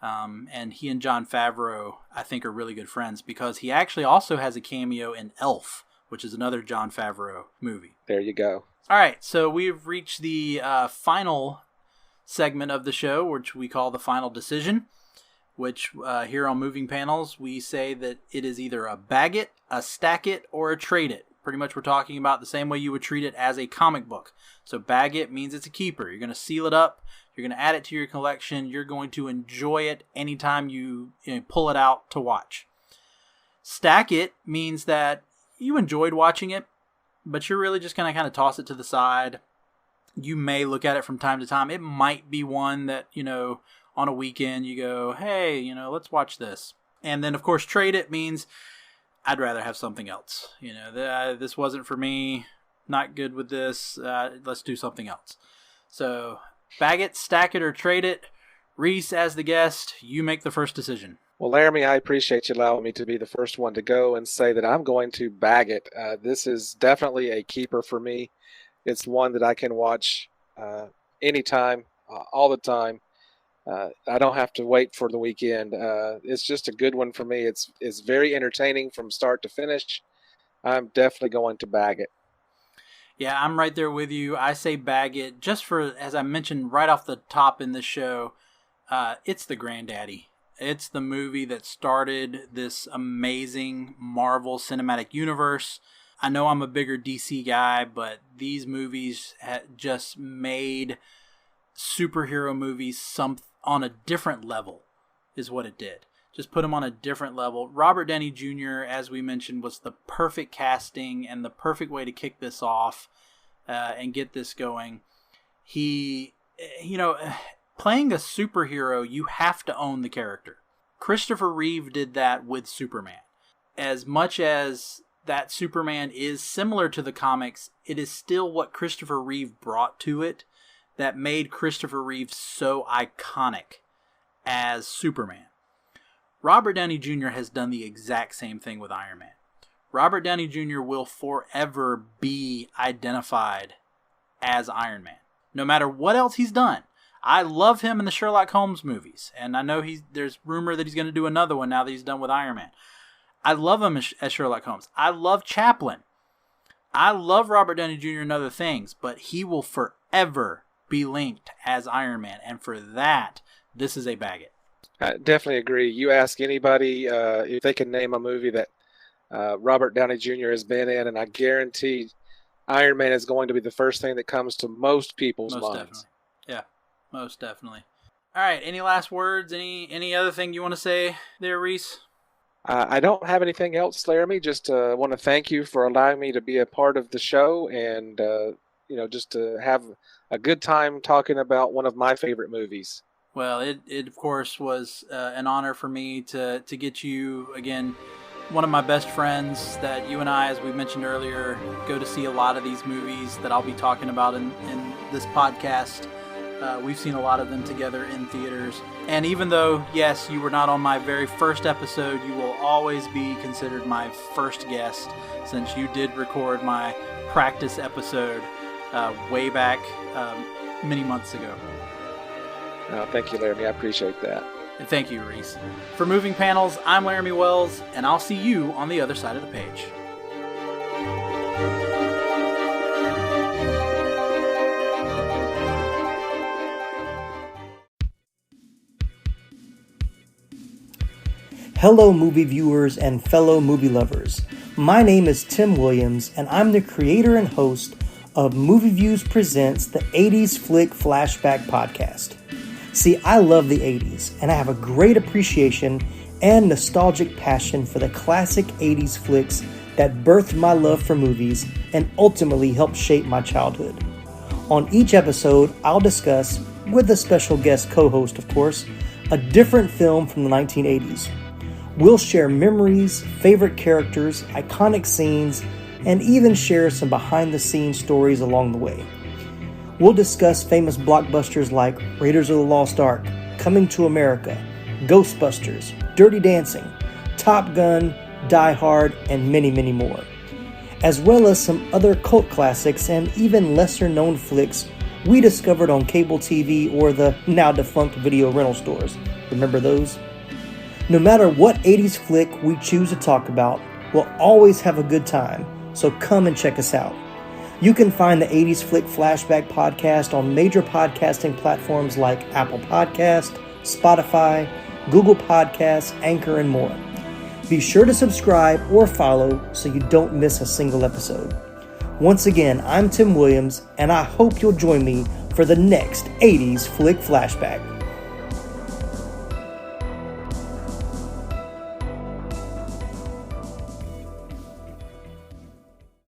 Speaker 1: And he and Jon Favreau, I think, are really good friends, because he actually also has a cameo in Elf, which is another Jon Favreau movie.
Speaker 2: There you go.
Speaker 1: All right, so we've reached the final segment of the show, which we call the final decision. Which here on Moving Panels, we say that it is either a bag it, a stack it, or a trade it. Pretty much we're talking about the same way you would treat it as a comic book. So bag it means it's a keeper. You're going to seal it up. You're going to add it to your collection. You're going to enjoy it anytime you pull it out to watch. Stack it means that you enjoyed watching it, but you're really just going to kind of toss it to the side. You may look at it from time to time. It might be one that, on a weekend, you go, hey, let's watch this. And then, of course, trade it means I'd rather have something else. This wasn't for me. Not good with this. Let's do something else. So, bag it, stack it, or trade it. Reece, as the guest, you make the first decision.
Speaker 2: Well, Laramy, I appreciate you allowing me to be the first one to go and say that I'm going to bag it. This is definitely a keeper for me. It's one that I can watch anytime, all the time. I don't have to wait for the weekend. It's just a good one for me. It's very entertaining from start to finish. I'm definitely going to bag it.
Speaker 1: Yeah, I'm right there with you. I say bag it. Just for, as I mentioned right off the top in this show, it's the granddaddy. It's the movie that started this amazing Marvel Cinematic Universe. I know I'm a bigger DC guy, but these movies just made superhero movies on a different level is what it did. Just put them on a different level. Robert Downey Jr., as we mentioned, was the perfect casting and the perfect way to kick this off and get this going. He, playing a superhero, you have to own the character. Christopher Reeve did that with Superman. As much as that Superman is similar to the comics, it is still what Christopher Reeve brought to it that made Christopher Reeve so iconic as Superman. Robert Downey Jr. has done the exact same thing with Iron Man. Robert Downey Jr. will forever be identified as Iron Man, no matter what else he's done. I love him in the Sherlock Holmes movies, and I know there's rumor that he's going to do another one now that he's done with Iron Man. I love him as Sherlock Holmes. I love Chaplin. I love Robert Downey Jr. and other things, but he will forever be linked as Iron Man, and for that, this is a bag it.
Speaker 2: I definitely agree. You ask anybody if they can name a movie that Robert Downey Jr. has been in, and I guarantee Iron Man is going to be the first thing that comes to most people's minds.
Speaker 1: Definitely. Yeah, most definitely. All right, any last words? Any other thing you want to say there, Reece?
Speaker 2: I don't have anything else, Laramy. Just want to thank you for allowing me to be a part of the show and, just to have a good time talking about one of my favorite movies.
Speaker 1: Well, it of course was an honor for me to get you, again, one of my best friends that you and I, as we mentioned earlier, go to see a lot of these movies that I'll be talking about in this podcast. We've seen a lot of them together in theaters. And even though, yes, you were not on my very first episode, you will always be considered my first guest since you did record my practice episode way back many months ago.
Speaker 2: Thank you, Laramy. I appreciate that.
Speaker 1: And thank you, Reece. For Moving Panels, I'm Laramy Wells, and I'll see you on the other side of the page.
Speaker 3: Hello movie viewers and fellow movie lovers. My name is Tim Williams and I'm the creator and host of Movie Views Presents the 80s Flick Flashback Podcast. See, I love the 80s and I have a great appreciation and nostalgic passion for the classic 80s flicks that birthed my love for movies and ultimately helped shape my childhood. On each episode, I'll discuss, with a special guest co-host of course, a different film from the 1980s. We'll share memories, favorite characters, iconic scenes, and even share some behind-the-scenes stories along the way. We'll discuss famous blockbusters like Raiders of the Lost Ark, Coming to America, Ghostbusters, Dirty Dancing, Top Gun, Die Hard, and many, many more. As well as some other cult classics and even lesser-known flicks we discovered on cable TV or the now-defunct video rental stores. Remember those? No matter what 80s flick we choose to talk about, we'll always have a good time, so come and check us out. You can find the 80s Flick Flashback Podcast on major podcasting platforms like Apple Podcast, Spotify, Google Podcasts, Anchor, and more. Be sure to subscribe or follow so you don't miss a single episode. Once again, I'm Tim Williams, and I hope you'll join me for the next 80s Flick Flashback.